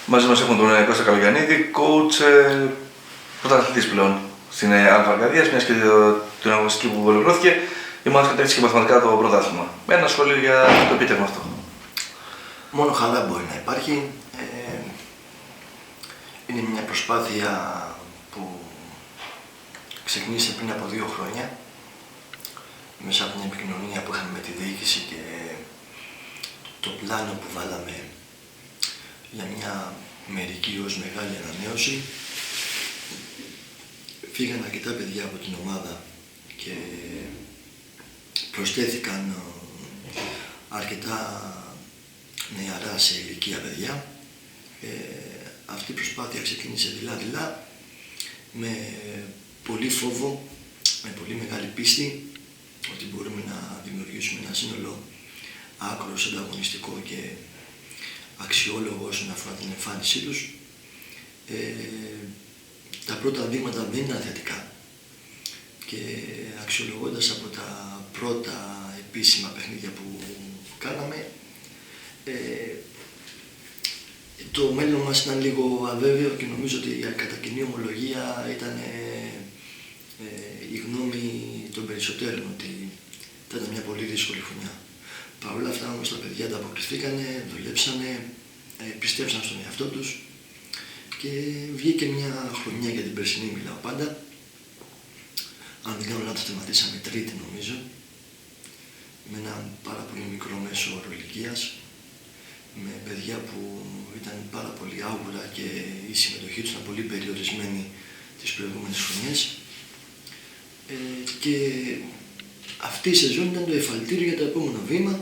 Μαζί μας έχουμε τον Κώστα Καλογιαννίδη, coach πρωταθλητής πλέον στην Αλφα Αρκαδίας, μιας και την αγωνιστική που ολοκληρώθηκε, η ομάδα κατέκτησε και μαθηματικά το πρωτάθλημα. Ένα σχόλιο για το επίτευγμα αυτό. Μόνο χαρά μπορεί να υπάρχει. Είναι μια προσπάθεια που ξεκίνησε πριν από 2 χρόνια μέσα από μια επικοινωνία που είχαμε με τη διοίκηση και το πλάνο που βάλαμε για μια μερική ως μεγάλη ανανέωση. Φύγαν αρκετά παιδιά από την ομάδα και προσθέθηκαν αρκετά νεαρά σε ηλικία παιδιά. Αυτή η προσπάθεια ξεκίνησε δειλά-δειλά με πολύ φόβο, με πολύ μεγάλη πίστη ότι μπορούμε να δημιουργήσουμε ένα σύνολο άκρος ανταγωνιστικό και αξιόλογο όσον αφορά την εμφάνισή τους. Τα πρώτα βήματα δεν ήταν θετικά και αξιολογώντας από τα πρώτα επίσημα παιχνίδια που κάναμε, το μέλλον μας ήταν λίγο αβέβαιο και νομίζω ότι η κατά κοινή ομολογία ήταν η γνώμη των περισσότερων ότι θα ήταν μια πολύ δύσκολη χρονιά. Παρ' όλα αυτά όμως τα παιδιά ανταποκριθήκανε, δουλέψανε, πιστέψαν στον εαυτό τους και βγήκε μια χρονιά για την περσινή, μιλάω πάντα. Αν δεν κάνω λάθος, τερματίσαμε τρίτη νομίζω, με ένα πάρα πολύ μικρό μέσο όρο ηλικίας, με παιδιά που ήταν πάρα πολύ άγουρα και η συμμετοχή τους ήταν πολύ περιορισμένη τις προηγούμενες χρονιές. Και αυτή η σεζόν ήταν το εφαλτήριο για το επόμενο βήμα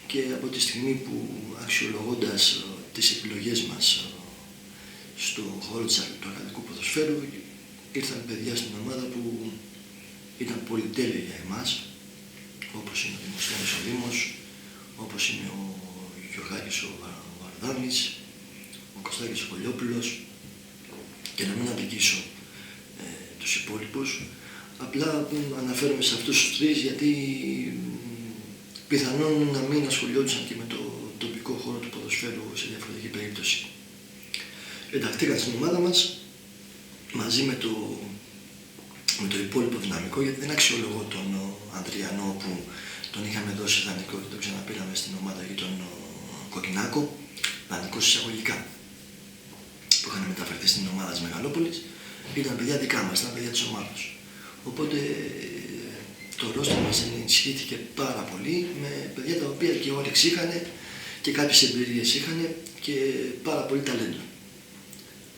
και από τη στιγμή που αξιολογώντας τις επιλογές μας στον χώρο του ακαδημικού ποδοσφαίρου ήρθαν παιδιά στην ομάδα που ήταν πολυτέλεια για εμάς, όπως είναι ο Δημοσθένης ο Δήμος, όπως είναι ο Γιωργάκης ο Βαρδάμης, ο Κωστάκης ο Κολιόπουλος, και να μην αδικήσω τους υπόλοιπους. Απλά αναφέρομαι σε αυτούς τους τρεις γιατί πιθανόν να μην ασχολιόντουσαν και με το τοπικό χώρο του ποδοσφαίρου σε διαφορετική περίπτωση. Ενταχθήκαν στην ομάδα μας μαζί με το υπόλοιπο δυναμικό, γιατί δεν αξιολογώ τον Ανδριανό που τον είχαμε δώσει δανεικό και τον ξαναπήραμε στην ομάδα, ή τον Κοκκινάκο, δανεικός εισαγωγικά, που είχαν μεταφερθεί στην ομάδα της Μεγαλόπολης. Ήταν παιδιά δικά μας, ήταν παιδιά της ομάδας. Οπότε το ρόστερ μας ενισχύθηκε πάρα πολύ με παιδιά τα οποία και όρεξη είχαν και κάποιες εμπειρίες είχαν και πάρα πολύ ταλέντο.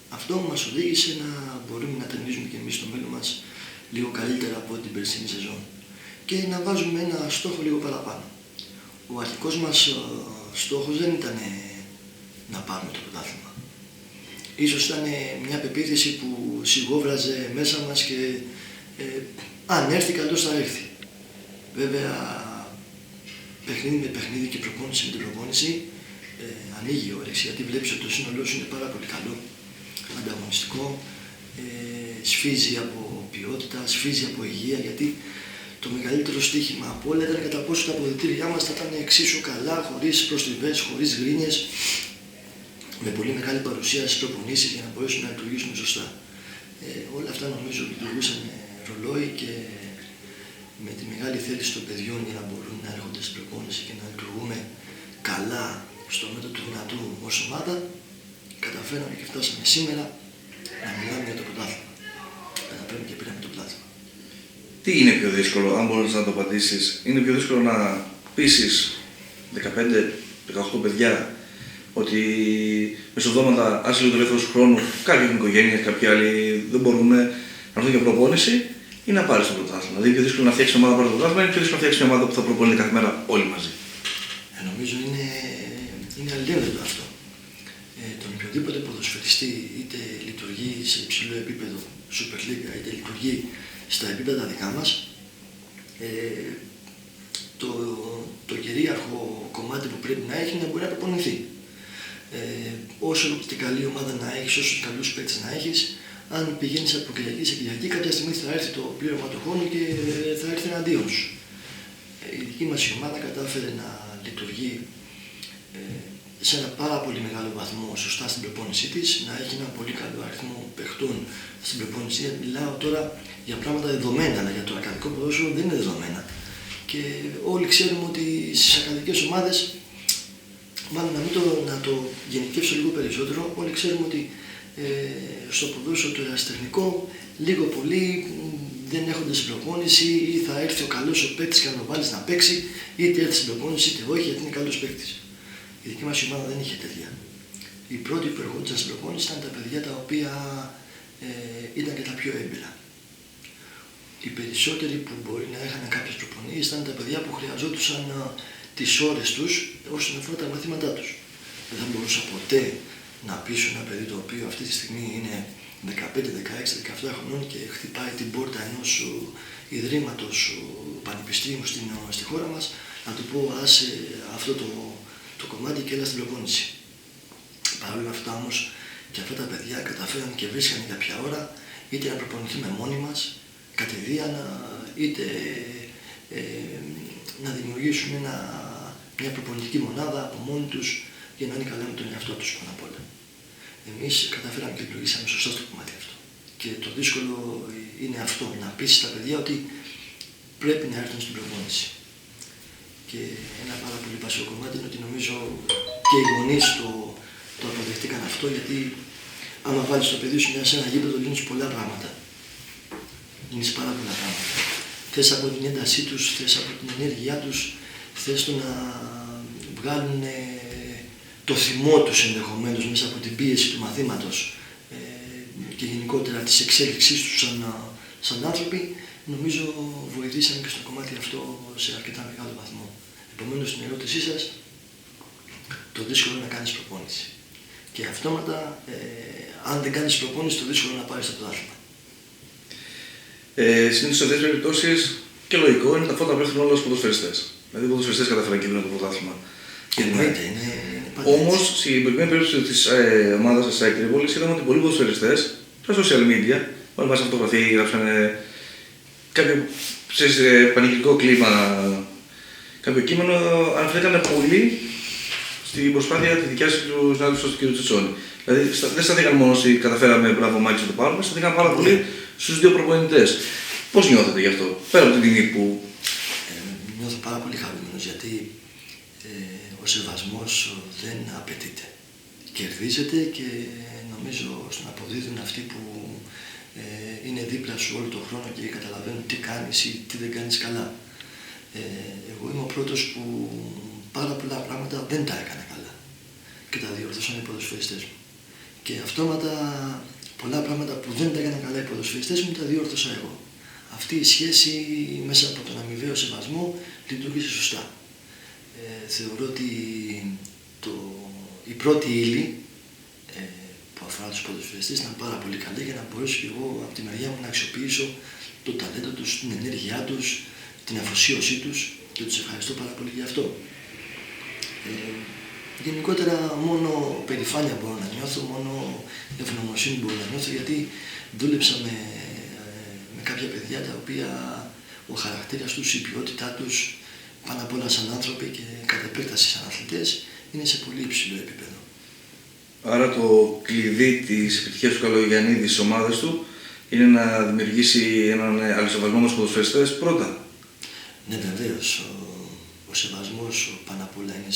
Αυτό μας οδήγησε να μπορούμε να ταινίζουμε και εμείς στο μέλλον μας λίγο καλύτερα από την περσινή σεζόν και να βάζουμε ένα στόχο λίγο παραπάνω. Ο αρχικός μας στόχος δεν ήταν να πάρουμε το πρωτάθλημα. Ίσως ήταν μια πεποίθηση που σιγόβραζε μέσα μας και αν έρθει καλώς θα έρθει. Βέβαια, παιχνίδι με παιχνίδι και προπόνηση με την προπόνηση ανοίγει η όρεξη, γιατί βλέπεις ότι το σύνολό σου είναι πάρα πολύ καλό, ανταγωνιστικό, σφίζει από ποιότητα, σφίζει από υγεία, γιατί το μεγαλύτερο στοίχημα από όλα ήταν κατά πόσο τα αποδυτήριά μας θα ήταν εξίσου καλά, χωρίς προστριβές, χωρίς γκρίνιες, με πολύ μεγάλη παρουσία στις προπονήσεις για να μπορέσουν να λειτουργήσουν σωστά. Όλα αυτά νομίζω λειτουργούσαν ρολόι και με τη μεγάλη θέληση των παιδιών για να μπορούν να έρχονται στην προπόνηση και να λειτουργούμε καλά στο μέτρο του δυνατού ως ομάδα, καταφέραμε και φτάσαμε σήμερα να μιλάμε για το πρωτάθλημα. Καταφέραμε και πήραμε το πρωτάθλημα. Τι είναι πιο δύσκολο, αν μπορείς να το απαντήσεις, είναι πιο δύσκολο να πείσεις 15-18 παιδιά ότι μεσοδόματα, άσυλο του ελεύθερου χρόνου, κάποιοι έχουν οικογένειες, κάποιοι άλλοι δεν μπορούν να έρθουν για προπόνηση, ή να πάρεις το πρωτάθλημα? Δηλαδή, είναι πιο δύσκολο να φτιάξεις μια ομάδα που πάρει το πρωτάθλημα, είναι πιο δύσκολο να φτιάξεις μια ομάδα που θα προπονείται κάθε μέρα όλοι μαζί? Νομίζω είναι αλληλένδετο αυτό. Τον οποιοδήποτε ποδοσφαιριστή, είτε λειτουργεί σε υψηλό επίπεδο, Super League, είτε λειτουργεί στα επίπεδα δικά μας, το κυρίαρχο κομμάτι που πρέπει να έχει είναι να μπορεί να προπονηθεί. Όσο και καλή ομάδα να έχεις, όσο καλούς παίκτες να έχεις, αν πηγαίνεις από Κυριακή σε Κυριακή, κάποια στιγμή θα έρθει το πλήρωμα του χρόνου και θα έρθει εναντίον σου. Η δική μας ομάδα κατάφερε να λειτουργεί σε ένα πάρα πολύ μεγάλο βαθμό σωστά στην προπόνησή της, να έχει ένα πολύ καλό αριθμό παιχτών στην προπόνηση. Μιλάω τώρα για πράγματα δεδομένα, αλλά για το ακαδικό ποδόσφαιρο δεν είναι δεδομένα. Και όλοι ξέρουμε ότι στις ακαδικές ομάδες, μάλλον να το γενικεύσω λίγο περισσότερο, όλοι ξέρουμε ότι στο ποδόσφαιρο το ερασιτεχνικό λίγο πολύ δεν έχονται στην προπόνηση, ή θα έρθει ο καλός ο παίκτης και να τον βάλεις να παίξει, είτε έρθει στην προπόνηση είτε όχι, γιατί είναι καλός παίκτης. Η δική μας ομάδα δεν είχε τέτοια. Οι πρώτοι που ερχόντουσαν στην προπόνηση ήταν τα παιδιά τα οποία ήταν και τα πιο έμπειρα. Οι περισσότεροι που μπορεί να είχαν κάποιες προπονήσεις ήταν τα παιδιά που χρειαζόντουσαν τις ώρες τους όσον αφορά τα μαθήματά τους. Δεν θα μπορούσα ποτέ να πείσω ένα παιδί το οποίο αυτή τη στιγμή είναι 15, 16, 17 χρονών και χτυπάει την πόρτα ενός ιδρύματος πανεπιστήμιου στη χώρα μας, να του πω άσε αυτό το κομμάτι και έλα στην προπόνηση. Παρ' όλα αυτά όμως και αυτά τα παιδιά καταφέραν και βρίσκαν κάποια ώρα είτε να προπονηθούμε μόνοι μας, κατηδίαν, είτε να δημιουργήσουν μια προπονητική μονάδα από μόνοι τους για να είναι καλά με τον εαυτό τους πάνω απ' όλα. Εμείς καταφέραμε και λειτουργήσαμε σωστά στο κομμάτι αυτό. Και το δύσκολο είναι αυτό, να πείσεις τα παιδιά ότι πρέπει να έρθουν στην προπόνηση. Και ένα πάρα πολύ βασικό κομμάτι είναι ότι νομίζω και οι γονείς το αποδεχτήκαν αυτό, γιατί άμα βάλεις το παιδί σου σε ένα γήπεδο λύνεις πολλά πράγματα. Λύνεις πάρα πολλά πράγματα. Θες από την έντασή τους, θες από την ενέργειά τους, θες το να βγάλουν το θυμό τους ενδεχομένως μέσα από την πίεση του μαθήματος και γενικότερα της εξέλιξής τους σαν άνθρωποι, νομίζω βοηθήσαμε και στο κομμάτι αυτό σε αρκετά μεγάλο βαθμό. Επομένως, στην ερώτησή σας, το δύσκολο είναι να κάνεις προπόνηση. Και αυτόματα, αν δεν κάνεις προπόνηση, το δύσκολο είναι να πάρεις το πρωτάθλημα. Συνήθως σε αυτές τις περιπτώσεις, και λογικό, είναι τα φώτα που έρθουν όλα στους ποδοσφαιριστές. Δηλαδή, οι ποδοσφαιριστές καταφέραν και δίνουν το πρωτάθλημα. Όμως, στην προηγούμενη περίπτωση της ομάδας της ΑΕΚ Τρίπολης, είδαμε ότι πολλοί ποδοσφαιριστές στα social media, όλοι μας αυτογραφεί, γράψαν κάποιο πανηγυρικό κλίμα, κάποιο κείμενο, αναφερθήκαν πολύ στην προσπάθεια τη δικιά του συνάδελφου του κ. Τσιτσόνη. Δηλαδή, δεν σταθήκαν μόνο ότι καταφέραμε μπράβο Μάκη να το πάρουμε, σταθήκαν πάρα πολύ στους δύο προπονητές. Πώς νιώθετε γι' αυτό, πέρα από την τιμή που. Νιώθω πάρα πολύ χαρούμενος, γιατί ο σεβασμός δεν απαιτείται. Κερδίζεται και νομίζω στον αποδίδουν αυτοί που είναι δίπλα σου όλο τον χρόνο και καταλαβαίνουν τι κάνεις ή τι δεν κάνεις καλά. Εγώ είμαι ο πρώτος που πάρα πολλά πράγματα δεν τα έκανα καλά και τα διορθώσαν οι ποδοσφαιριστές μου. Και αυτόματα πολλά πράγματα που δεν τα έκανα καλά οι ποδοσφαιριστές μου τα διόρθωσα εγώ. Αυτή η σχέση μέσα από τον αμοιβαίο σεβασμό λειτουργήσε σωστά. Θεωρώ ότι η πρώτη ύλη που αφορά τους ποδοσφαιριστές ήταν πάρα πολύ καλή για να μπορέσω και εγώ από τη μεριά μου να αξιοποιήσω το ταλέντο τους, την ενέργειά τους, την αφοσίωσή τους και τους ευχαριστώ πάρα πολύ για αυτό. Γενικότερα μόνο περηφάνεια μπορώ να νιώθω, μόνο ευγνωμοσύνη μπορώ να νιώθω, γιατί δούλεψα με κάποια παιδιά τα οποία ο χαρακτήρας τους, η ποιότητά τους πάνω απ' όλα σαν άνθρωποι και κατ' επέκταση σαν αθλητές είναι σε πολύ υψηλό επίπεδο. Άρα το κλειδί της επιτυχίας του Καλογιαννίδη στις ομάδες του είναι να δημιουργήσει έναν αλληλοσεβασμό με τους ποδοσφαιριστές πρώτα. Ναι, βεβαίως. Ο σεβασμός πάνω απ' όλα είναι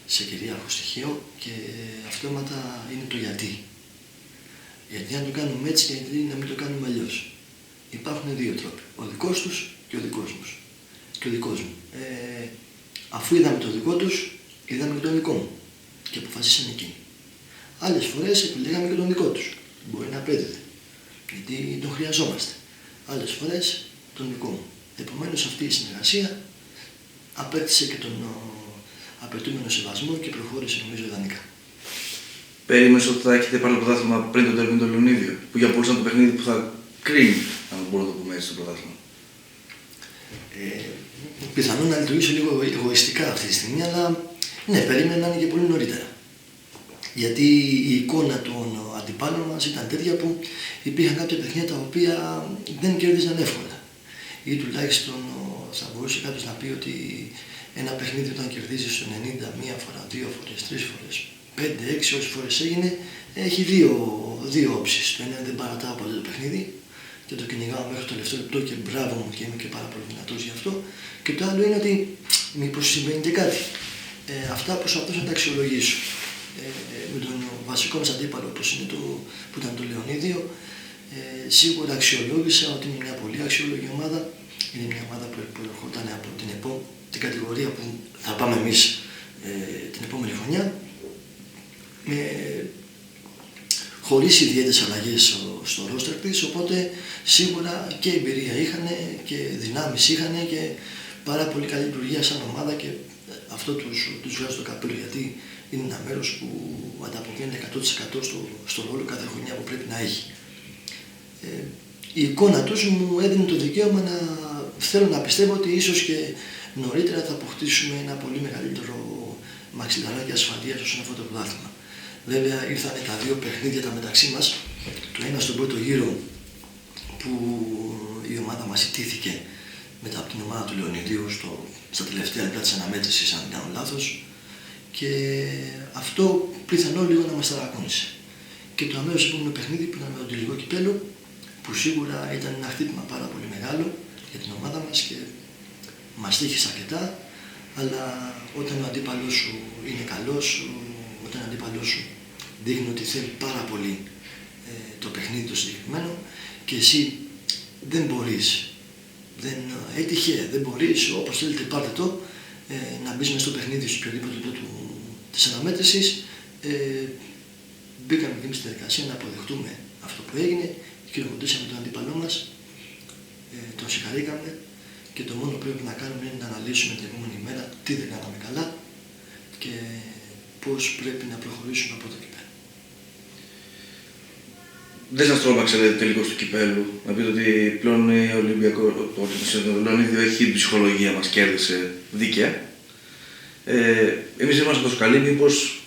σε κυρίαρχο στοιχείο και αυτόματα είναι το γιατί. Γιατί αν το κάνουμε έτσι, γιατί να μην το κάνουμε αλλιώς. Υπάρχουν δύο τρόποι. Ο δικός τους και ο δικός μου. Και ο δικός μου. Αφού είδαμε το δικό τους, είδαμε και τον δικό μου. Και αποφασίσαμε εκείνοι. Άλλες φορές επιλέγαμε και τον δικό τους. Μπορεί να απέδιδε. Γιατί τον χρειαζόμαστε. Άλλες φορές τον δικό μου. Επομένως αυτή η συνεργασία απέκτησε και τον απαιτούμενο σεβασμό και προχώρησε νομίζω ιδανικά. Περίμενες ότι θα έχετε πάρει το πρωτάθλημα πριν τον τέρμινο του Λεωνίδιο, που για πολλούς ήταν το παιχνίδι που θα κρίνει, αν μπορούμε να το πούμε έτσι, το πρωτάθλημα. Πιθανόν να λειτουργήσω λίγο εγωιστικά αυτή τη στιγμή, αλλά ναι, περίμενα να είναι και πολύ νωρίτερα. Γιατί η εικόνα των αντιπάλων μας ήταν τέτοια που υπήρχαν κάποια παιχνίδια τα οποία δεν κέρδιζαν εύκολα. ή τουλάχιστον θα μπορούσε κάποιος να πει ότι ένα παιχνίδι όταν κερδίζει στο 90 μία φορά, δύο φορές, τρεις φορές, 5-6 όσες φορές έγινε, έχει δύο όψεις. Το ένα δεν παρατάω ποτέ το παιχνίδι και το κυνηγάω μέχρι το τελευταίο λεπτό και μπράβο μου και είμαι και πάρα πολύ δυνατός γι' αυτό. Και το άλλο είναι ότι μήπως συμβαίνει και κάτι. Αυτά προσπαθώ να τα αξιολογήσω. Με τον βασικό μας αντίπαλο που ήταν το Λεωνίδιο, σίγουρα αξιολόγησα ότι είναι μια πολύ αξιόλογη ομάδα. Είναι μια ομάδα που προερχόταν από την κατηγορία που θα πάμε εμείς την επόμενη χρονιά, χωρίς ιδιαίτερες αλλαγές στο ρόστερ της, οπότε σίγουρα και εμπειρία είχαν και δυνάμεις είχαν και πάρα πολύ καλή λειτουργία σαν ομάδα και αυτό τους βγάζει το καπέλο, γιατί είναι ένα μέρος που ανταποκρίνεται 100% στο ρόλο κάθε χρονιά που πρέπει να έχει. Η εικόνα τους μου έδινε το δικαίωμα να θέλω να πιστεύω ότι ίσως και νωρίτερα θα αποκτήσουμε ένα πολύ μεγαλύτερο μαξιλαράκι ασφαλείας όσον αφορά το πρωτάθλημα. Βέβαια ήρθαν τα δύο παιχνίδια τα μεταξύ μας, το ένα στον πρώτο γύρο που η ομάδα μας ιτήθηκε μετά από την ομάδα του Λεωνιδίου στα τελευταία λεπτά της αναμέτρησης, αν δεν κάνω λάθος, και αυτό πιθανό λίγο να μας ταρακούνησε. Και το αμέσως επόμενο παιχνίδι που ήταν με τον τελικό κυπέλλο, που σίγουρα ήταν ένα χτύπημα πάρα πολύ μεγάλο για την ομάδα μας και μας τύχησε αρκετά, αλλά όταν ο αντίπαλος σου είναι καλός, όταν ο αντίπαλος σου δείχνει ότι θέλει πάρα πολύ το παιχνίδι το συγκεκριμένο και εσύ δεν μπορείς, δεν έτυχε, δεν μπορείς, όπως θέλετε πάρτε το, να μπεις μες στο παιχνίδι στο οποιοδήποτε λεπτό της αναμέτρησης, μπήκαμε και εμείς στη διαδικασία να αποδεχτούμε αυτό που έγινε, χειροκροτήσαμε τον αντίπαλό μας, τον συγχαρήκαμε και το μόνο που πρέπει να κάνουμε είναι να αναλύσουμε την επόμενη μέρα τι δεν κάναμε καλά και πώς πρέπει να προχωρήσουμε από το κυπέλλο. Δεν σας τρόμαξε τελικώς του κυπέλλου, να πείτε ότι πλέον το Λεωνίδιο έχει την ψυχολογία μας, κέρδισε δίκαια. Εμείς είμαστε τόσο καλοί, μήπως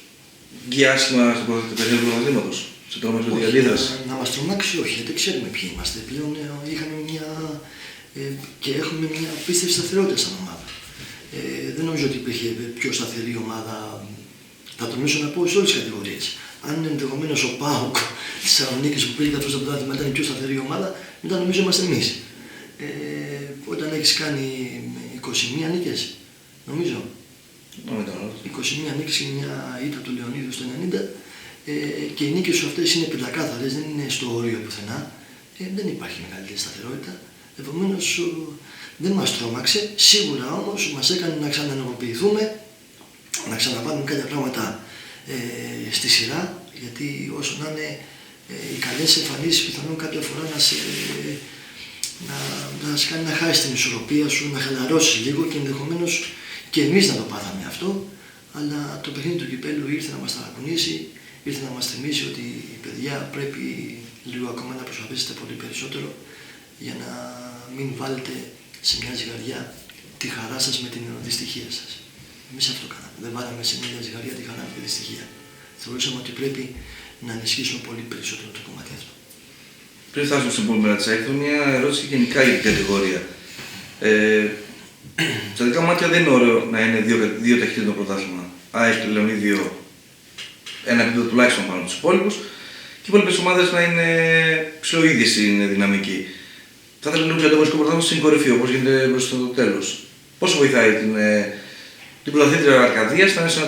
βγει άσχημα στο παιχνίδι του πρωταθλήματος, σε τρόμαξε ότι αντίδραση. Να μας τρομάξει όχι, γιατί ξέρουμε ποιοι είμαστε. Πλέον είχαμε και έχουμε μια απίστευτη σταθερότητα σαν ομάδα. Δεν νομίζω ότι υπήρχε πιο σταθερή ομάδα, θα τονίσω να πω, σε όλες τις κατηγορίες. Αν ενδεχομένως ο ΠΑΟΚ της Θεσσαλονίκης που πήγε καθώς το πρωτάθλημα ήταν η πιο σταθερή ομάδα, μετά νομίζω είμαστε εμείς. Όταν έχεις κάνει 21 νίκες, νομίζω. 21 νίκες και μια ήττα του Λεωνίδιου στο 90 και οι νίκες σου αυτές είναι πεντακάθαρες, δεν είναι στο όριο πουθενά, δεν υπάρχει μεγαλύτερη σταθερότητα. Επομένως δεν μας τρόμαξε, σίγουρα όμως μας έκανε να ξανανοποιηθούμε, να ξαναπάρουμε κάποια πράγματα στη σειρά, γιατί όσο να είναι οι καλές εμφανίσεις πιθανόν κάποια φορά να σε κάνει να χάσεις την ισορροπία σου, να χαλαρώσεις λίγο και ενδεχομένως και εμείς να το πάθαμε αυτό, αλλά το παιχνίδι του κυπέλλου ήρθε να μας ταρακουνήσει, ήρθε να μας θυμίσει ότι η παιδιά πρέπει λίγο ακόμα να προσπαθήσετε πολύ περισσότερο για να μην βάλετε σε μια ζυγαριά τη χαρά σας με την δυστυχία σας. Εμείς αυτό κάναμε. Δεν βάλαμε σε μια ζυγαριά τη χαρά με τη δυστυχία. Θεωρούσαμε ότι πρέπει να ενισχύσουμε πολύ περισσότερο το κομμάτι αυτό. Πριν φτάσουμε στην επόμενη μέρα της ΑΕΚ, μια ερώτηση γενικά για την κατηγορία. Στα δικά μου μάτια δεν είναι ωραίο να είναι δύο ταχύτητο πρωτάθλημα. ΑΕΚ, Λεωνίδιο, ένα επίπεδο τουλάχιστον πάνω από τους υπόλοιπους και οι υπόλοιπες ομάδες να είναι ψηλοίδιες στην δυναμική. Θα ήθελα λίγο το ανταγωνιστικό πρωτάθλημα στην κορυφή, όπως γίνεται προς το τέλος. Πόσο βοηθάει την πρωταθλήτρια Αρκαδίας να είναι σε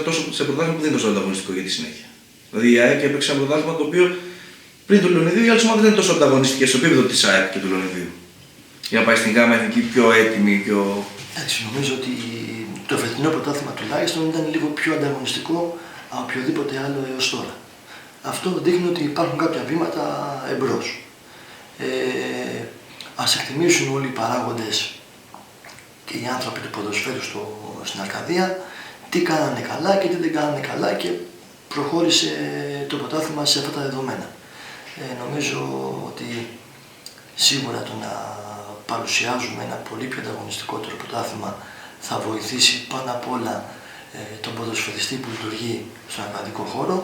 πρωτάθλημα που δεν είναι τόσο ανταγωνιστικό για τη συνέχεια. Δηλαδή η ΑΕΚ έπαιξε ένα πρωτάθλημα το οποίο πριν του Λεωνιδίου οι άλλες ομάδες δεν είναι τόσο ανταγωνιστικές στο επίπεδο της ΑΕΚ και του Λεωνιδίου. Για να πάει στην ΓΑΜΑ εθνική πιο έτοιμη, πιο. Εντάξει, νομίζω ότι το φετινό πρωτάθλημα τουλάχιστον ήταν λίγο πιο ανταγωνιστικό από οποιοδήποτε άλλο έως τώρα. Αυτό δείχνει ότι υπάρχουν κάποια βήματα εμπρός. Ας εκτιμήσουν όλοι οι παράγοντες και οι άνθρωποι του ποδοσφαίρου στην Αρκαδία τι κάνανε καλά και τι δεν κάνανε καλά και προχώρησε το πρωτάθλημα σε αυτά τα δεδομένα. Νομίζω ότι σίγουρα το να παρουσιάζουμε ένα πολύ πιο ανταγωνιστικότερο πρωτάθλημα θα βοηθήσει πάνω απ' όλα τον ποδοσφαιριστή που λειτουργεί στον αρκαδικό χώρο.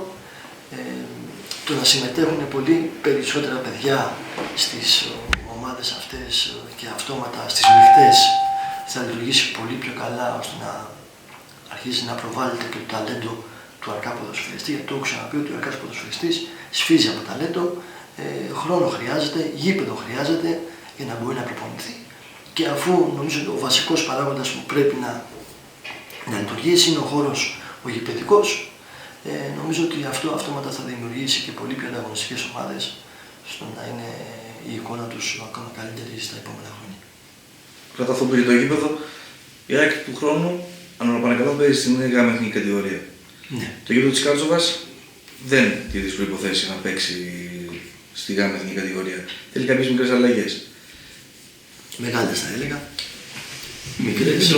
Το να συμμετέχουν πολύ περισσότερα παιδιά στις ομάδες ομάδες αυτές και αυτόματα στις μειχτές θα λειτουργήσει πολύ πιο καλά ώστε να αρχίσει να προβάλλεται και το ταλέντο του αρκά ποδοσφαιριστή. Γιατί το έχω ξαναπεί ότι ο αρκάς ποδοσφαιριστής σφίζει από ταλέντο, χρόνο χρειάζεται, γήπεδο χρειάζεται για να μπορεί να προπονηθεί. Και αφού νομίζω ότι ο βασικός παράγοντας που πρέπει να λειτουργήσει είναι ο χώρος ο γηπεδικός, νομίζω ότι αυτό αυτόματα θα δημιουργήσει και πολύ πιο ανταγωνιστικές ομάδες στο να είναι η εικόνα τους ακόμα καλύτερη στα επόμενα χρόνια. Κατά αυτό που για το γήπεδο, η ΑΕΚ του χρόνου, αν όλα πάνε καλά, παίζει στην γάμα εθνική κατηγορία. Ναι. Το γήπεδο της Κάρτσοβας δεν τηρεί τις προϋποθέσεις να παίξει στη γάμα εθνική κατηγορία. Θέλει κάποιες μικρές αλλαγές. Μεγάλες θα έλεγα. Μικρές.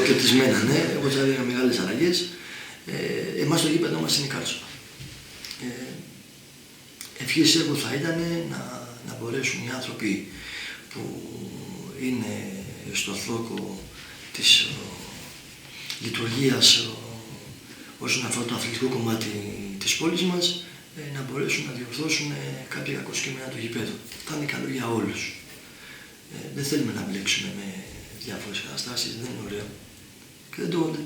Κερδισμένα, ναι. Εγώ θα έλεγα μεγάλες αλλαγές. Εμάς το γήπεδο μας είναι η Κάρτσοβα. Ευχής έργο θα ήταν να μπορέσουν οι άνθρωποι που είναι στο θόκο της λειτουργίας όσον αφορά το αθλητικό κομμάτι της πόλης μας να μπορέσουν να διορθώσουν κάποια κακοσκήμενα του γηπέδου. Θα είναι καλό για όλους. Δεν θέλουμε να μπλέξουμε με διάφορες καταστάσεις, δεν είναι ωραίο. Και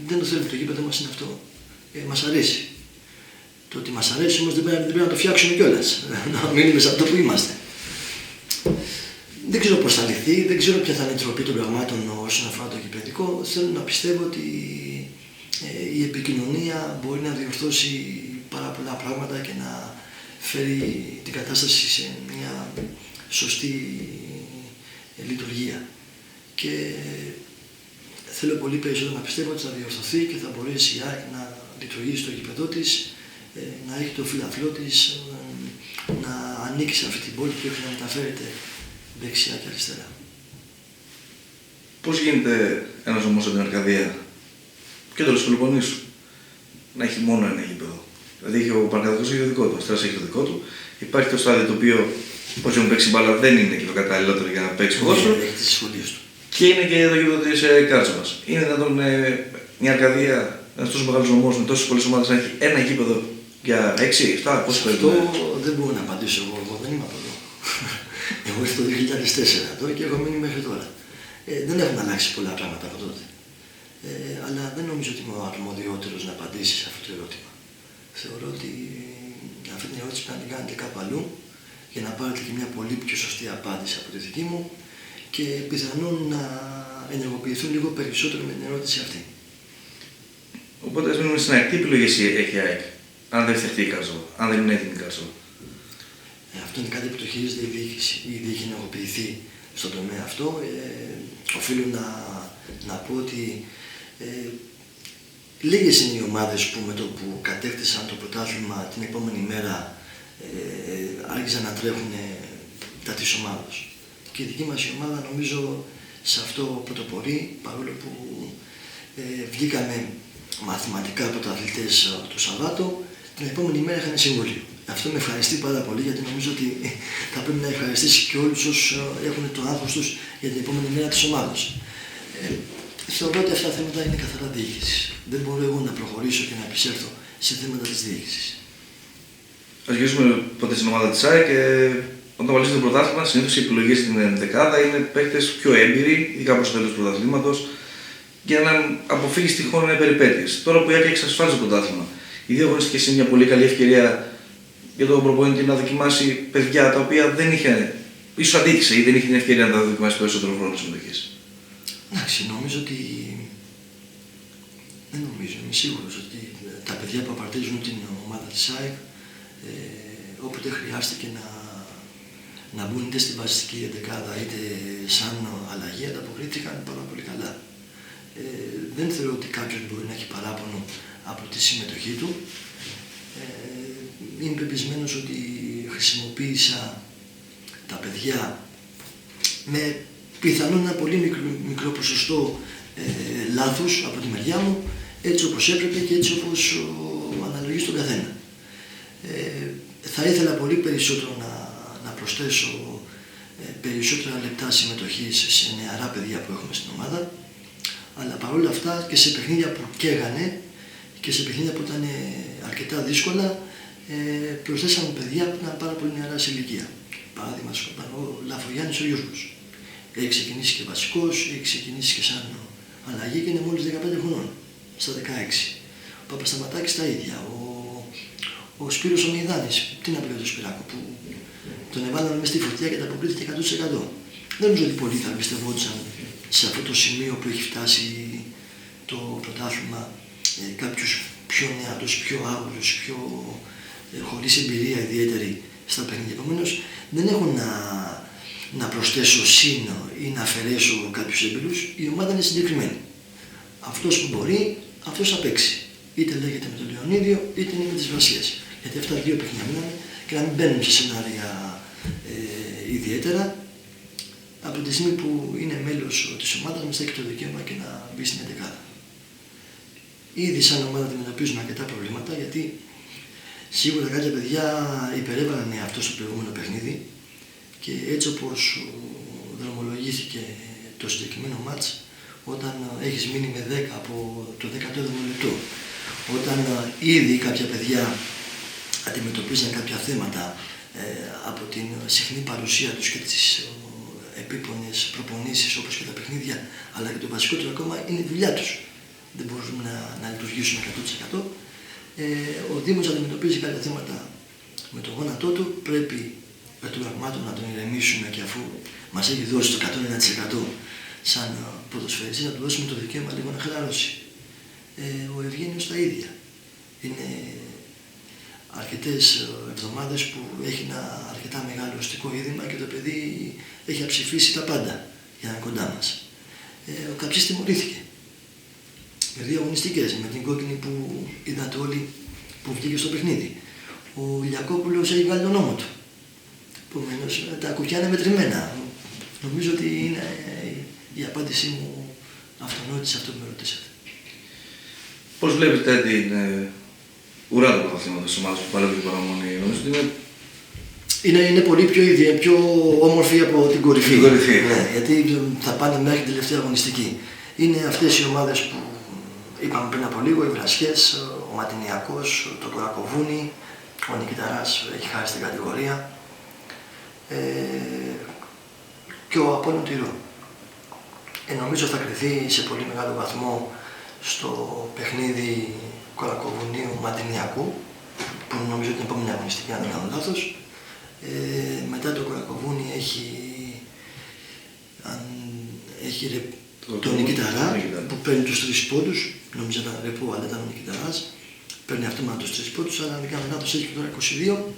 δεν το θέλουμε, το γήπεδο μας είναι αυτό. Μας αρέσει. Το ότι μας αρέσει όμως δεν πρέπει να το φτιάξουμε κιόλας. Να μείνουμε σε αυτό που είμαστε. Δεν ξέρω πώς θα λυθεί, δεν ξέρω ποια θα είναι η τροπή των πραγμάτων όσον αφορά το γηπεδικό. Θέλω να πιστεύω ότι η επικοινωνία μπορεί να διορθώσει πάρα πολλά πράγματα και να φέρει την κατάσταση σε μια σωστή λειτουργία. και θέλω πολύ περισσότερο να πιστεύω ότι θα διορθωθεί και θα μπορέσει η ΑΕΚ να λειτουργήσει στο γήπεδό της, να έχει το φιλαθλό της, να ανήκει σε αυτή την πόλη και όχι να μεταφέρεται δεξιά και αριστερά. Πώς γίνεται ένας νομός από την Αρκαδία και το Λεσπολιπονήσου να έχει μόνο ένα γήπεδο? Δηλαδή έχει ο Παναθηναϊκός έχει το δικό του, ο Αστέρας έχει το δικό του. Υπάρχει το στάδιο το οποίο, πώς έχουν παίξει μπάλα, δεν είναι και το καταλληλότερο για να παίξει ποδόσφαιρο. Έχει τις σχολείες του. Και είναι και το γήπεδο της Κάρτσοβας. Είναι δυνατόν μια Αρκαδία, ένας τόσο μεγάλος νομός με τόσες πολλές ομάδες να έχει ένα γήπεδο για 6-7, πώς παίζει? Αυτό δεν μπορώ να απαντήσω εγώ δεν είμαι από εδώ. Εγώ ήρθα το 2004 εδώ και έχω μείνει μέχρι τώρα. Δεν έχουν αλλάξει πολλά πράγματα από τότε. Αλλά δεν νομίζω ότι είμαι ο αρμοδιότερος να απαντήσει σε αυτό το ερώτημα. Θεωρώ ότι αυτή την ερώτηση πρέπει να την κάνετε κάπου αλλού για να πάρετε και μια πολύ πιο σωστή απάντηση από τη δική μου και πιθανόν να ενεργοποιηθούν λίγο περισσότερο με την ερώτηση αυτή. Οπότε ας μείνουμε στην ΑΕΚ. Τι επιλογές έχει η ΑΕΚ, αν δεν φτιαχτεί η Κάρτσοβα, αν δεν είναι έτοιμη η Κάρτσοβα? Αυτό είναι κάτι που το χειρίζεται η διοίκηση. Ήδη έχει ενεργοποιηθεί στον τομέα αυτό. Οφείλω να πω ότι λίγες είναι οι ομάδες που με το που κατέκτησαν το πρωτάθλημα την επόμενη μέρα άρχισαν να τρέχουν τα της ομάδας. Και η δική μας η ομάδα νομίζω σε αυτό πρωτοπορεί, παρόλο που βγήκαμε μαθηματικά πρωταθλητές το Σαββάτο, την επόμενη μέρα είχαν συμβολίο. Αυτό με ευχαριστεί πάρα πολύ γιατί νομίζω ότι θα πρέπει να ευχαριστήσει και όλους όσους έχουν το άγχος τους για την επόμενη μέρα της ομάδας. Θεωρώ ότι αυτά τα θέματα είναι καθαρά διοίκησης. Δεν μπορώ εγώ να προχωρήσω και να επισέλθω σε θέματα της διοίκησης. Ας γυρίσουμε ποτέ στην ομάδα της ΑΕΚ και όταν βαλίζει το πρωτάθλημα, συνήθως οι επιλογές στην δεκάδα είναι παίκτες πιο έμπειροι, ειδικά προς το τέλος του πρωταθλήματος, για να αποφύγει τυχόν περιπέτειες. Τώρα που η ΑΕΚ έχει εξασφάλισει το πρωτάθλημα, οι δύο αγωνιστικές είναι μια πολύ καλή ευκαιρία για τον προπονητή να δοκιμάσει παιδιά τα οποία δεν είχε, ίσως αντίκησε ή δεν είχε την ευκαιρία να τα δοκιμάσει περισσότερο χρόνο συμμετοχής. Εντάξει, νομίζω ότι. Δεν νομίζω, είμαι σίγουρος ότι τα παιδιά που απαρτίζουν την ομάδα της ΑΕΚ όποτε χρειάστηκε να μπουν είτε στην βασική δεκάδα είτε σαν αλλαγή ανταποκρίθηκαν πάρα πολύ καλά. Δεν θεωρώ ότι κάποιος μπορεί να έχει παράπονο από τη συμμετοχή του. Είμαι πεπισμένος ότι χρησιμοποίησα τα παιδιά με πιθανόν ένα πολύ μικρό ποσοστό λάθος από τη μεριά μου, έτσι όπως έπρεπε και έτσι όπως αναλογεί στον καθένα. Θα ήθελα πολύ περισσότερο να προσθέσω περισσότερα λεπτά συμμετοχής σε νεαρά παιδιά που έχουμε στην ομάδα, αλλά παρόλα αυτά και σε παιχνίδια που καίγανε και σε παιχνίδια που ήταν αρκετά δύσκολα, προσθέσαμε παιδιά που ήταν πάρα πολύ νεαρά σε ηλικία. παράδειγμα, ο Λαφογιάννης ο Γιώργος. Έχει ξεκινήσει και βασικός, έχει ξεκινήσει και σαν αλλαγή και είναι μόλις 15 χρονών, στα 16. Ο Παπασταματάκης τα ίδια. Ο Σπύρος ο Μηδάνης, τι να πει για τον Σπυράκο, που τον εβάλαμε μες στη φωτιά και τα αποκρίθηκε 100%. Δεν νομίζω ότι πολλοί θα πιστευόντουσαν σε αυτό το σημείο που έχει φτάσει το πρωτάθλημα, κάποιους πιο νεάτους, πιο άγουρους, πιο χωρίς εμπειρία ιδιαίτερη στα παιχνίδια. Επομένως, δεν έχω να προσθέσω συν ή να αφαιρέσω κάποιους έμπειρους. Η ομάδα είναι συγκεκριμένη. Αυτός που μπορεί, αυτός θα παίξει. Είτε λέγεται με τον Λεωνίδιο, είτε είναι με τις Βρασίες. Γιατί αυτά δύο παιχνίδια μιλάνε και να μην μπαίνουν σε σενάρια ιδιαίτερα. Από τη στιγμή που είναι μέλος της ομάδας μας, έχει το δικαίωμα και να μπει στην 11. Ήδη σαν ομάδα αντιμετωπίζουν αρκετά προβλήματα, γιατί σίγουρα κάποια παιδιά υπερέβαλαν αυτό στο προηγούμενο παιχνίδι και έτσι όπως δρομολογήθηκε το συγκεκριμένο μάτς, όταν έχεις μείνει με 10 από το 17ο λεπτό, όταν ήδη κάποια παιδιά αντιμετωπίζαν κάποια θέματα από την συχνή παρουσία τους και τις επίπονες προπονήσεις όπως και τα παιχνίδια, αλλά και το βασικότερο ακόμα είναι η δουλειά τους. Δεν μπορούν να λειτουργήσουν 100%. Ο Δήμος αντιμετωπίζει κάποια θέματα με το γόνατό του. Πρέπει με τον πραγμάτων να τον ηρεμήσουμε, και αφού μας έχει δώσει το 101% σαν ποδοσφαιριστή, να του δώσουμε το δικαίωμα λίγο να χαλαρώσει. Ο Ευγένιος τα ίδια. Είναι αρκετές εβδομάδες που έχει ένα αρκετά μεγάλο οστικό είδημα και το παιδί έχει αψηφίσει τα πάντα για να είναι κοντά μας. Ο Καψής τιμωρήθηκε με 2 αγωνιστικές, με την κόκκινη που είδατε όλοι που βγήκε στο παιχνίδι. Ο Λιακόπουλος έχει βγάλει τον νόμο του. Επομένως, τα κουκιά είναι μετρημένα. Νομίζω ότι είναι η απάντησή μου αυτονόητη σε αυτό που με ρωτήσατε. Πώς βλέπετε την ουρά του πρωταθλήματος της ομάδας που παλεύει την παραμονή? Νομίζω ότι είναι πολύ πιο όμορφη από την κορυφή. Ναι, γιατί θα πάνε μέχρι την τελευταία αγωνιστική. Είναι αυτές οι ομάδες που είπαμε πριν από λίγο, οι Βρασιές, ο Ματινιακός, το Κορακοβούνι, ο Νικηταράς έχει χάσει στην κατηγορία και ο Απόλλων Τυρό. Νομίζω θα κριθεί σε πολύ μεγάλο βαθμό στο παιχνίδι Κορακοβουνίου Ματινιακού, που νομίζω την επόμενη αγωνιστική, αν δεν κάνω λάθος. Μετά το Κορακοβούνι έχει τον Νικηταρά που παίρνει τους 3 πόντους. Νομίζω ήταν ρεπό, αλλά ήταν ο Νικηταράς. Παίρνει αυτόματα τους 3 πόντους, αλλά αν δεν κάνω λάθος έχει τώρα 22,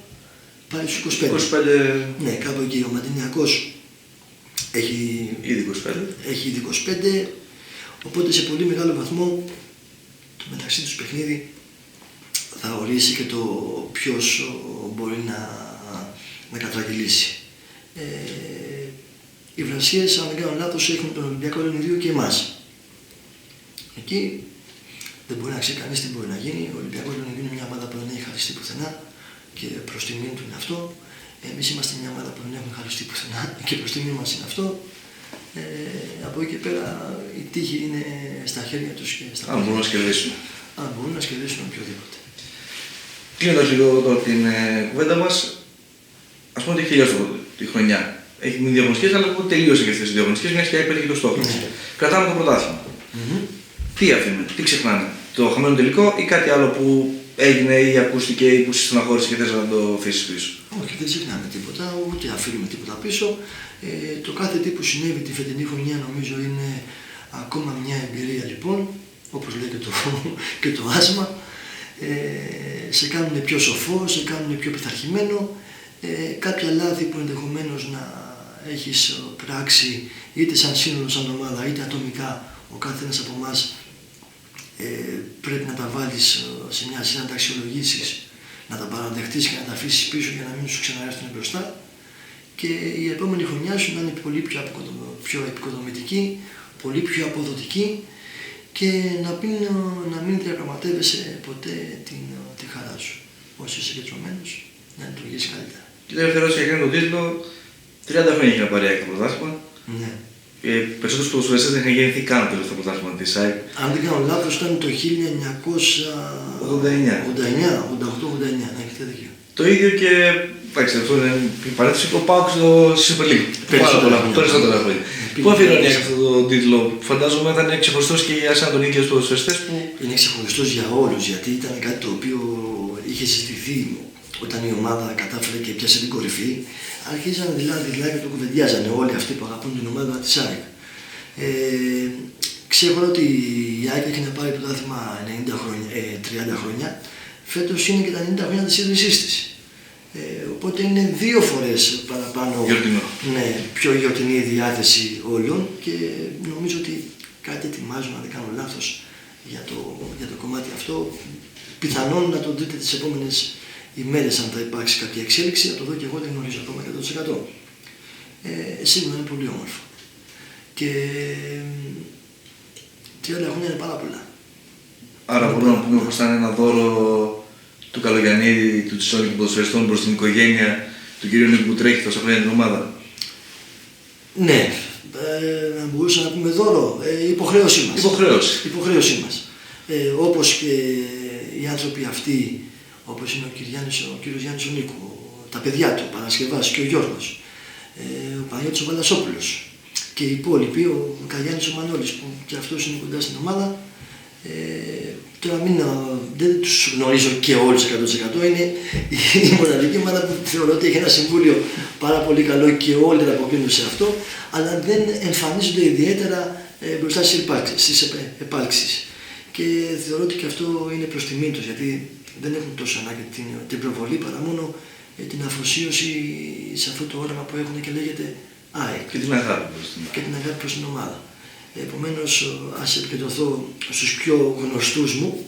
πάει στους 25. Ναι, κάπου εκεί. Ο Ματινιακός έχει ήδη 25, οπότε σε πολύ μεγάλο βαθμό το μεταξύ τους παιχνίδι θα ορίσει και το ποιος μπορεί να κατραγγελίσει. Οι Βρασίες, αν δεν κάνω λάθος, έχουν τον Ολυμπιακό Λεωνιδίου και εμάς. Εκεί δεν μπορεί να ξέρει κανείς τι μπορεί να γίνει. Ο Ολυμπιακό Λεωνιδίου είναι μια ομάδα που δεν έχει χαριστεί πουθενά και προς τιμήν του είναι αυτό. Εμείς είμαστε μια ομάδα που δεν έχουμε χαριστεί πουθενά και προς τιμήν μας είναι αυτό. Από εκεί και πέρα η τύχη είναι στα χέρια τους και στα αν μπορούν να σκερδίσουν. Αν μπορούν να σκερδίσουν οποιοδήποτε. Κλείνοντας λίγο την κουβέντα μας, ας πούμε ότι έχει τελειώσει τη χρονιά. Έχει μείνει 2 αγωνιστικές, αλλά τελείωσε και αυτές τις 2 αγωνιστικές, μιας και έπαιρνε και το στόχο. Κρατάμε το πρωτάθλημα. Τι αφήνουμε, τι ξεχνάμε, το χαμένο τελικό ή κάτι άλλο που έγινε ή ακούστηκε ή που σε στεναχώρησε και θες να το αφήσεις πίσω? Όχι, δεν ξεχνάμε τίποτα, ούτε αφήνουμε τίποτα πίσω. Το κάθε τι που συνέβη τη φετινή χρονιά νομίζω είναι ακόμα μια εμπειρία, λοιπόν, όπως λέει και το άσμα. Σε κάνουν πιο σοφό, σε κάνουν πιο πειθαρχημένο. Κάποια λάθη που ενδεχομένως να έχεις πράξει είτε σαν σύνολο, σαν ομάδα, είτε ατομικά, ο καθένας από εμάς πρέπει να τα βάλεις σε μια σειρά αξιολογήσεις, να τα παραδεχτείς και να τα αφήσεις πίσω για να μην σου ξαναρεύθουν μπροστά, και η επόμενη χρονιά σου να είναι πολύ πιο επικοδομητική, πολύ πιο αποδοτική και να μην διαπραγματεύεσαι ποτέ τη χαρά σου. Όσο είσαι συγκεντρωμένος, να λειτουργήσει καλύτερα. Και τελευταία ερώτηση για τον τίτλο. 30 χρόνια έχει να πάρει το πρωτάθλημα. Ναι. Περισσότερους ποδοσφαιριστές δεν είχαν γεννηθεί καν το πρωτάθλημα της ΑΕΚ. Αν δεν κάνω λάθος, ήταν το 1989, 88-89, να έχετε δίκιο. Το ίδιο και Εντάξει, αυτό είναι η παρέτηση που πάω στο Super League. Περισσότερα χρόνια. Πού αφιερώνει αυτό το τίτλο, φαντάζομαι θα είναι ξεχωριστό και για εσένα τον ίδιο του ποδοσφαιριστές που. Είναι ξεχωριστό για όλους, γιατί ήταν κάτι το οποίο είχε συζητηθεί όταν η ομάδα κατάφερε και πιάσε την κορυφή. Αρχίζαν δειλά και το κουβεντιάζανε όλοι αυτοί που αγαπούν την ομάδα της ΑΕΚ. Ξέρω ότι η ΑΕΚ έχει να πάρει πρωτάθλημα 30 χρόνια. Φέτος είναι και τα 90 χρόνια της ίδρυσής της. Οπότε είναι 2 φορές παραπάνω πιο γιορτινή η διάθεση όλων και νομίζω ότι κάτι ετοιμάζουν, αν δεν κάνω λάθος, για το κομμάτι αυτό. Πιθανόν να το δείτε τις επόμενες ημέρες αν θα υπάρξει κάποια εξέλιξη, να το δω και εγώ, δεν γνωρίζω ακόμα 100%. Σίγουρα είναι πολύ όμορφο. Και 30 χρόνια είναι πάρα πολλά. Άρα μπορούμε να πούμε πως ήταν ένα δώρο του Καλογιαννίδη, του Τσισόλη και των ποδοσφαιριστών προς την οικογένεια του κ. Νίκου που τρέχει τόσα χρόνια την ομάδα. Ναι, να μπορούσα να πούμε δώρο, υποχρέωσή μας. Υποχρέωσή μας. Όπως και οι άνθρωποι αυτοί, όπως είναι ο κύριος Γιάννης ο Νίκου, τα παιδιά του, ο Παρασκευάς και ο Γιώργος, ο Παναγιώτης ο Βαλασόπουλος και οι υπόλοιποι, ο Καγιάννης ο Μανώλης που και αυτός είναι κοντά στην ομάδα. Τώρα δεν τους γνωρίζω και όλους 100%, είναι η μοναδική ομάδα που θεωρώ ότι έχει ένα συμβούλιο πάρα πολύ καλό και όλοι ανταποκρίνουν σε αυτό, αλλά δεν εμφανίζονται ιδιαίτερα μπροστά στις επάλξεις. Και θεωρώ ότι και αυτό είναι προς τιμή τους, γιατί δεν έχουν τόσο ανάγκη την προβολή παρά μόνο την αφοσίωση σε αυτό το όραμα που έχουν και λέγεται ΑΕΚ. Και την αγάπη προς την ομάδα. Επομένως, ας επικεντρωθώ στους πιο γνωστούς μου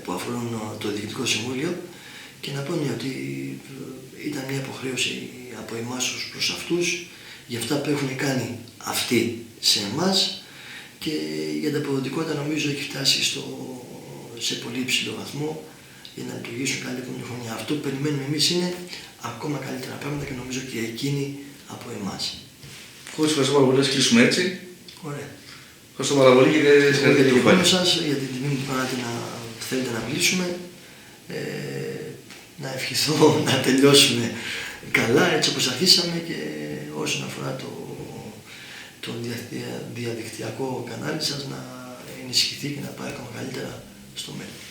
που αφορούν το Διοικητικό Συμβούλιο και να πω ότι ήταν μια υποχρέωση από εμάς προς αυτούς για αυτά που έχουν κάνει αυτοί σε εμάς και η ανταποδοτικότητα νομίζω έχει φτάσει σε πολύ υψηλό βαθμό για να λειτουργήσουν καλή επόμενη χρονιά. Αυτό που περιμένουμε εμείς είναι ακόμα καλύτερα πράγματα και νομίζω και εκείνοι από εμάς. Χωρίς ευχαριστώ πάρα πολύ, να κλείσουμε έτσι. Ωραία. Ευχαριστώ πάρα πολύ και συγχαρητήρια για τον χρόνο σας, για την τιμή που κάνατε να θέλετε να μιλήσουμε. Να ευχηθώ να τελειώσουμε καλά έτσι όπως αρχίσαμε και όσον αφορά το διαδικτυακό κανάλι σας να ενισχυθεί και να πάει ακόμα καλύτερα στο μέλλον.